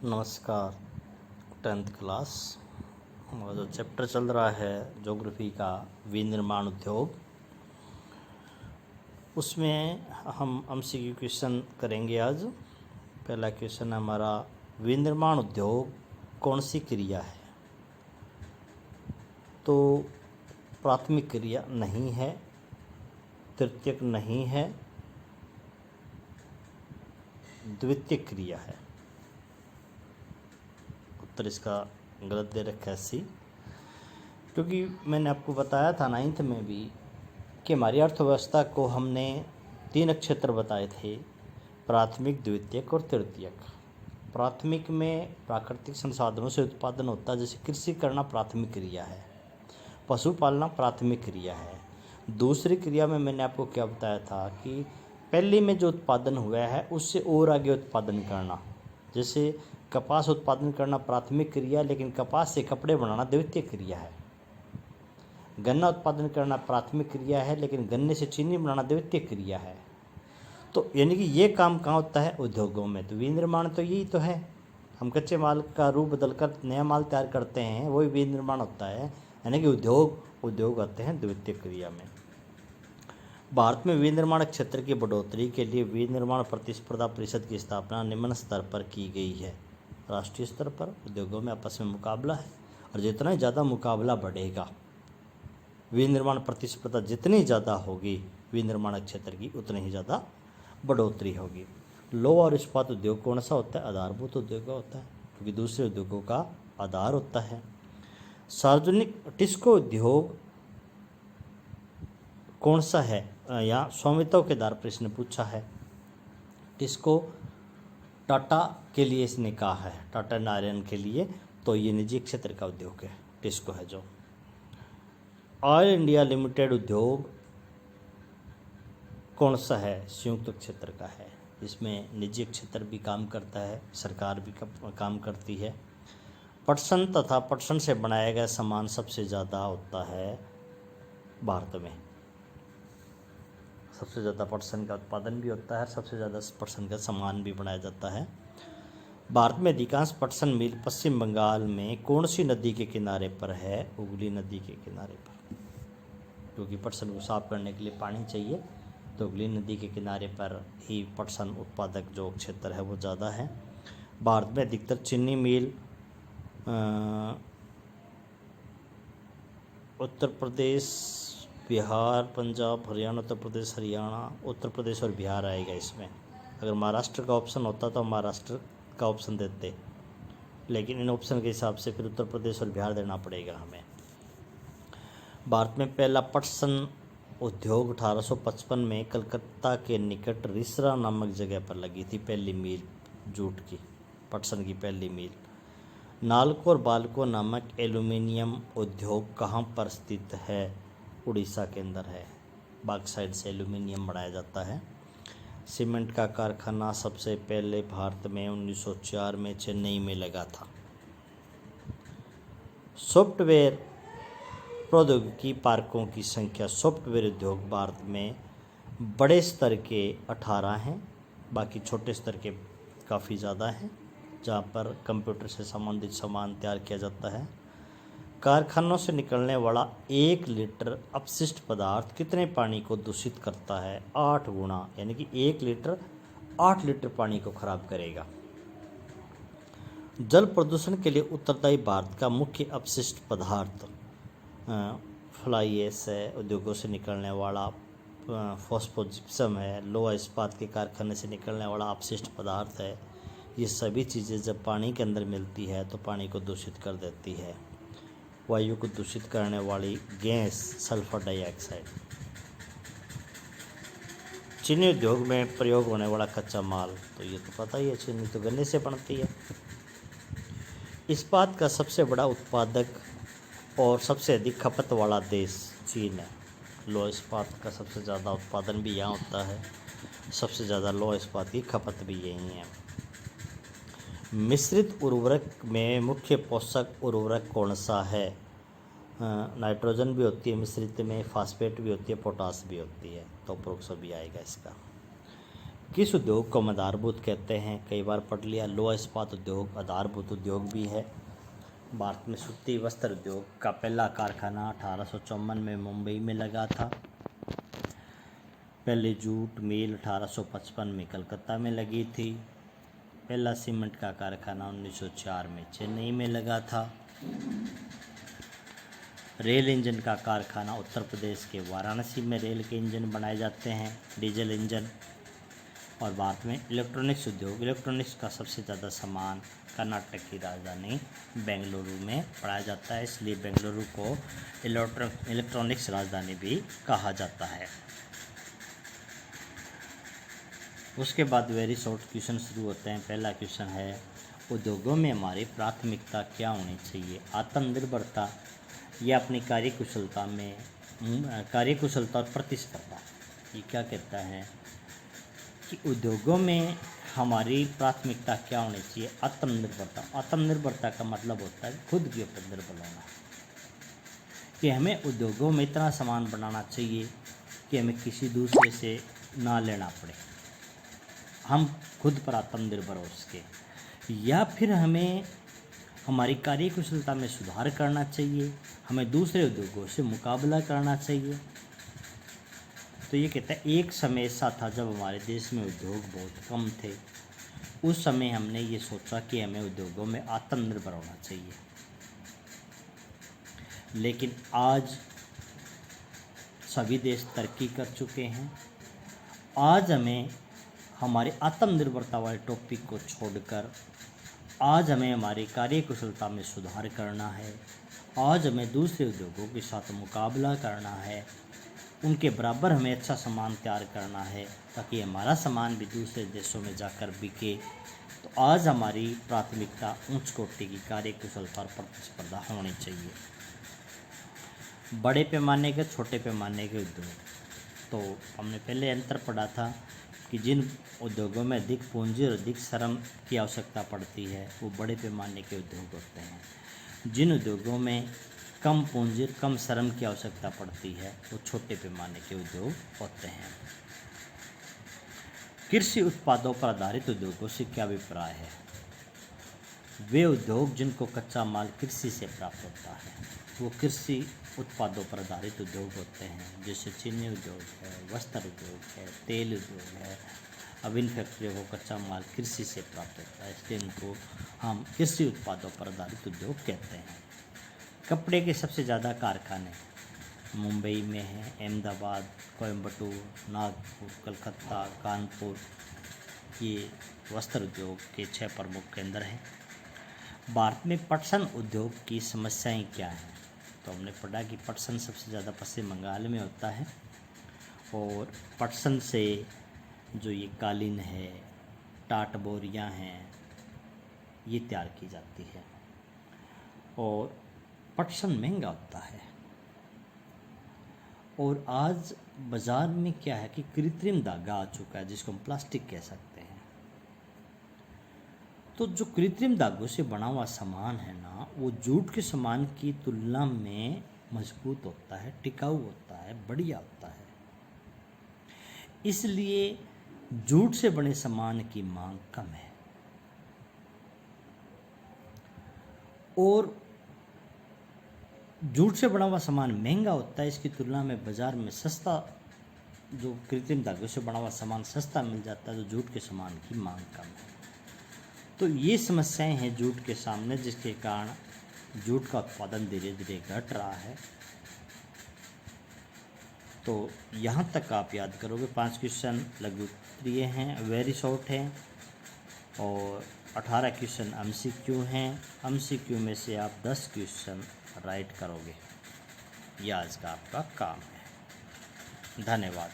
नमस्कार। 10th class हमारा जो चैप्टर चल रहा है ज्योग्राफी का विनिर्माण उद्योग, उसमें हम MCQ क्वेश्चन करेंगे आज। पहला क्वेश्चन है हमारा, विनिर्माण उद्योग कौन सी क्रिया है? तो प्राथमिक क्रिया नहीं है, तृतीयक नहीं है, द्वितीयक क्रिया है। उत्तर इसका गलत दे रखा है सी, क्योंकि मैंने आपको बताया था 9th में भी कि हमारी अर्थव्यवस्था को हमने 3 क्षेत्र बताए थे, प्राथमिक, द्वितीयक और तृतीयक। प्राथमिक में प्राकृतिक संसाधनों से उत्पादन होता है, जैसे कृषि करना प्राथमिक क्रिया है, पशु पालना प्राथमिक क्रिया है। दूसरी क्रिया में मैंने आपको क्या बताया था कि पहले में जो उत्पादन हुआ है उससे और आगे उत्पादन करना, जैसे कपास उत्पादन करना प्राथमिक क्रिया, लेकिन कपास से कपड़े बनाना द्वितीयक क्रिया है। गन्ना उत्पादन करना प्राथमिक क्रिया है, लेकिन गन्ने से चीनी बनाना द्वितीयक क्रिया है। तो यानी कि ये काम कहाँ होता है? उद्योगों में। तो विनिर्माण तो यही तो है, हम कच्चे माल का रूप बदलकर नया माल तैयार करते हैं, वही विनिर्माण होता है। यानी कि उद्योग आते हैं द्वितीयक क्रिया में। भारत में विनिर्माण क्षेत्र की बढ़ोतरी के लिए विनिर्माण प्रतिस्पर्धा परिषद की स्थापना निम्न स्तर पर की गई है। राष्ट्रीय स्तर पर उद्योगों में आपस में मुकाबला है, और जितना ही ज़्यादा मुकाबला बढ़ेगा, विनिर्माण प्रतिस्पर्धा जितनी ज़्यादा होगी विनिर्माण क्षेत्र की, उतनी ही ज़्यादा बढ़ोतरी होगी। लोहा और इस्पात उद्योग कौन सा होता है? आधारभूत उद्योग होता है, क्योंकि दूसरे उद्योगों का आधार होता है। सार्वजनिक टिस्को उद्योग कौन सा है? यहाँ स्वामित्व के आधार पर इसने पूछा है। टिस्को टाटा के लिए इसने कहा है, टाटा एंड आयरन के लिए, तो ये निजी क्षेत्र का उद्योग है, टिस्को है जो। ऑयल इंडिया लिमिटेड उद्योग कौन सा है? संयुक्त क्षेत्र का है। इसमें निजी क्षेत्र भी काम करता है, सरकार भी काम करती है। पटसन तथा पटसन से बनाया गया सामान सबसे ज़्यादा होता है भारत में। सबसे ज़्यादा पटसन का उत्पादन भी होता है, सबसे ज़्यादा पटसन का सामान भी बनाया जाता है। भारत में अधिकांश पटसन मिल पश्चिम बंगाल में कौन सी नदी के किनारे पर है? हुगली नदी के किनारे पर, क्योंकि पटसन को साफ करने के लिए पानी चाहिए, तो हुगली नदी के किनारे पर ही पटसन उत्पादक जो क्षेत्र है वो ज़्यादा है। भारत में अधिकतर चीनी मिल उत्तर प्रदेश, बिहार, पंजाब, हरियाणा, उत्तर प्रदेश, हरियाणा, उत्तर प्रदेश और बिहार आएगा इसमें। अगर महाराष्ट्र का ऑप्शन होता तो महाराष्ट्र का ऑप्शन देते, लेकिन इन ऑप्शन के हिसाब से फिर उत्तर प्रदेश और बिहार देना पड़ेगा हमें। भारत में पहला पटसन उद्योग 1855 में कलकत्ता के निकट रिसरा नामक जगह पर लगी थी पहली मील जूट की, पटसन की पहली मील। नालको और बाल्को नामक एल्यूमिनियम उद्योग कहाँ पर स्थित है? उड़ीसा के अंदर है। बॉक्साइट से एल्यूमिनियम बनाया जाता है। सीमेंट का कारखाना सबसे पहले भारत में 1904 में चेन्नई में लगा था। सॉफ्टवेयर प्रौद्योगिकी पार्कों की संख्या, सॉफ्टवेयर उद्योग भारत में बड़े स्तर के 18 हैं, बाकी छोटे स्तर के काफ़ी ज़्यादा हैं, जहाँ पर कंप्यूटर से संबंधित सामान तैयार किया जाता है। कारखानों से निकलने वाला 1 लीटर अपशिष्ट पदार्थ कितने पानी को दूषित करता है? 8 गुना, यानी कि 1 लीटर 8 लीटर पानी को खराब करेगा। जल प्रदूषण के लिए उत्तरदायी भारत का मुख्य अपशिष्ट पदार्थ फ्लाई ऐश है, उद्योगों से निकलने वाला फॉस्फोजिप्सम है, लोहा इस्पात के कारखाने से निकलने वाला अपशिष्ट पदार्थ है। ये सभी चीज़ें जब पानी के अंदर मिलती है तो पानी को दूषित कर देती है। वायु को दूषित करने वाली गैस सल्फर डाइऑक्साइड। चीनी उद्योग में प्रयोग होने वाला कच्चा माल, तो ये तो पता ही है, चीनी तो गन्ने से बनती है। इस्पात का सबसे बड़ा उत्पादक और सबसे अधिक खपत वाला देश चीन है। लोहा इस्पात का सबसे ज़्यादा उत्पादन भी यहाँ होता है, सबसे ज़्यादा लोहा इस्पात की खपत भी यहीं है। मिश्रित उर्वरक में मुख्य पोषक उर्वरक कौन सा है? नाइट्रोजन भी होती है मिश्रित में, फास्फेट भी होती है, पोटास भी होती है, तो उपरोक्त सभी आएगा इसका। किस उद्योग को हम आधारभूत कहते हैं, कई बार पढ़ लिया। लोहा इस्पात उद्योग आधारभूत उद्योग भी है। भारत में सूती वस्त्र उद्योग का पहला कारखाना 1854 में मुंबई में लगा था। पहले जूट मिल 1855 में कलकत्ता में लगी थी। पहला सीमेंट का कारखाना 1904 में चेन्नई में लगा था। रेल इंजन का कारखाना उत्तर प्रदेश के वाराणसी में रेल के इंजन बनाए जाते हैं, डीजल इंजन। और भारत में इलेक्ट्रॉनिक्स उद्योग, इलेक्ट्रॉनिक्स का सबसे ज़्यादा सामान कर्नाटक की राजधानी बेंगलुरु में पढ़ाया जाता है, इसलिए बेंगलुरु को इलेक्ट्रॉनिक्स राजधानी भी कहा जाता है। उसके बाद वेरी शॉर्ट क्वेश्चन शुरू होते हैं। पहला क्वेश्चन है, उद्योगों में हमारी प्राथमिकता क्या होनी चाहिए? आत्मनिर्भरता या अपनी कार्यकुशलता और प्रतिस्पर्धा। ये क्या कहता है कि उद्योगों में हमारी प्राथमिकता क्या होनी चाहिए? आत्मनिर्भरता। आत्मनिर्भरता का मतलब होता है खुद के ऊपर निर्भर होना, कि हमें उद्योगों में इतना सामान बनाना चाहिए कि हमें किसी दूसरे से ना लेना पड़े, हम खुद पर आत्मनिर्भर हो सके। या फिर हमें हमारी कार्यकुशलता में सुधार करना चाहिए, हमें दूसरे उद्योगों से मुकाबला करना चाहिए। तो ये कहता है एक समय ऐसा था जब हमारे देश में उद्योग बहुत कम थे। उस समय हमने ये सोचा कि हमें उद्योगों में आत्मनिर्भर होना चाहिए। लेकिन आज सभी देश तरक्की कर चुके हैं। आज हमें हमारी आत्मनिर्भरता वाले टॉपिक को छोड़कर आज हमें हमारी कार्यकुशलता में सुधार करना है। आज हमें दूसरे उद्योगों के साथ मुकाबला करना है, उनके बराबर हमें अच्छा सामान तैयार करना है ताकि हमारा सामान भी दूसरे देशों में जाकर बिके। तो आज हमारी प्राथमिकता उच्च कोटि की कार्यकुशलता और प्रतिस्पर्धा होनी चाहिए। बड़े पैमाने के छोटे पैमाने के उद्योग, तो हमने पहले अंतर पढ़ा था कि जिन उद्योगों में अधिक पूंजी और अधिक श्रम की आवश्यकता पड़ती है वो बड़े पैमाने के उद्योग होते हैं। जिन उद्योगों में कम पूंजी और कम श्रम की आवश्यकता पड़ती है वो छोटे पैमाने के उद्योग होते हैं। कृषि उत्पादों पर आधारित उद्योगों से क्या अभिप्राय है? वे उद्योग जिनको कच्चा माल कृषि से प्राप्त होता है वो कृषि उत्पादों पर आधारित उद्योग होते हैं, जैसे चीनी उद्योग है, वस्त्र उद्योग है, तेल उद्योग है। अब इन फैक्ट्रियों को कच्चा माल कृषि से प्राप्त होता है, इसलिए इनको हम कृषि उत्पादों पर आधारित उद्योग कहते हैं। कपड़े के सबसे ज़्यादा कारखाने मुंबई में हैं, अहमदाबाद, कोयम्बटूर, नागपुर, कलकत्ता, कानपुर, ये वस्त्र उद्योग के 6 प्रमुख केंद्र हैं। भारत में पटसन उद्योग की समस्याएं क्या हैं? तो हमने पढ़ा कि पटसन सबसे ज़्यादा पश्चिम बंगाल में होता है और पटसन से जो ये कालीन है, टाट बोरियाँ हैं, ये तैयार की जाती है। और पटसन महंगा होता है। और आज बाज़ार में क्या है कि कृत्रिम धागा आ चुका है, जिसको हम प्लास्टिक कह सकते हैं। तो जो कृत्रिम धागों से बना हुआ सामान है ना, वो जूट के सामान की तुलना में मजबूत होता है, टिकाऊ होता है, बढ़िया होता है। इसलिए जूट से बने सामान की मांग कम है। और जूट से बना हुआ सामान महंगा होता है, इसकी तुलना में बाज़ार में सस्ता, जो कृत्रिम धागों से बना हुआ सामान सस्ता मिल जाता है, तो जूट के सामान की मांग कम है। तो ये समस्याएं हैं जूट के सामने, जिसके कारण जूट का उत्पादन धीरे धीरे घट रहा है। तो यहाँ तक आप याद करोगे। 5 क्वेश्चन लघु उत्तरीय हैं, वेरी शॉर्ट हैं, और 18 क्वेश्चन MCQ हैं। MCQ में से आप 10 क्वेश्चन राइट करोगे। यह आज का आपका काम है। धन्यवाद।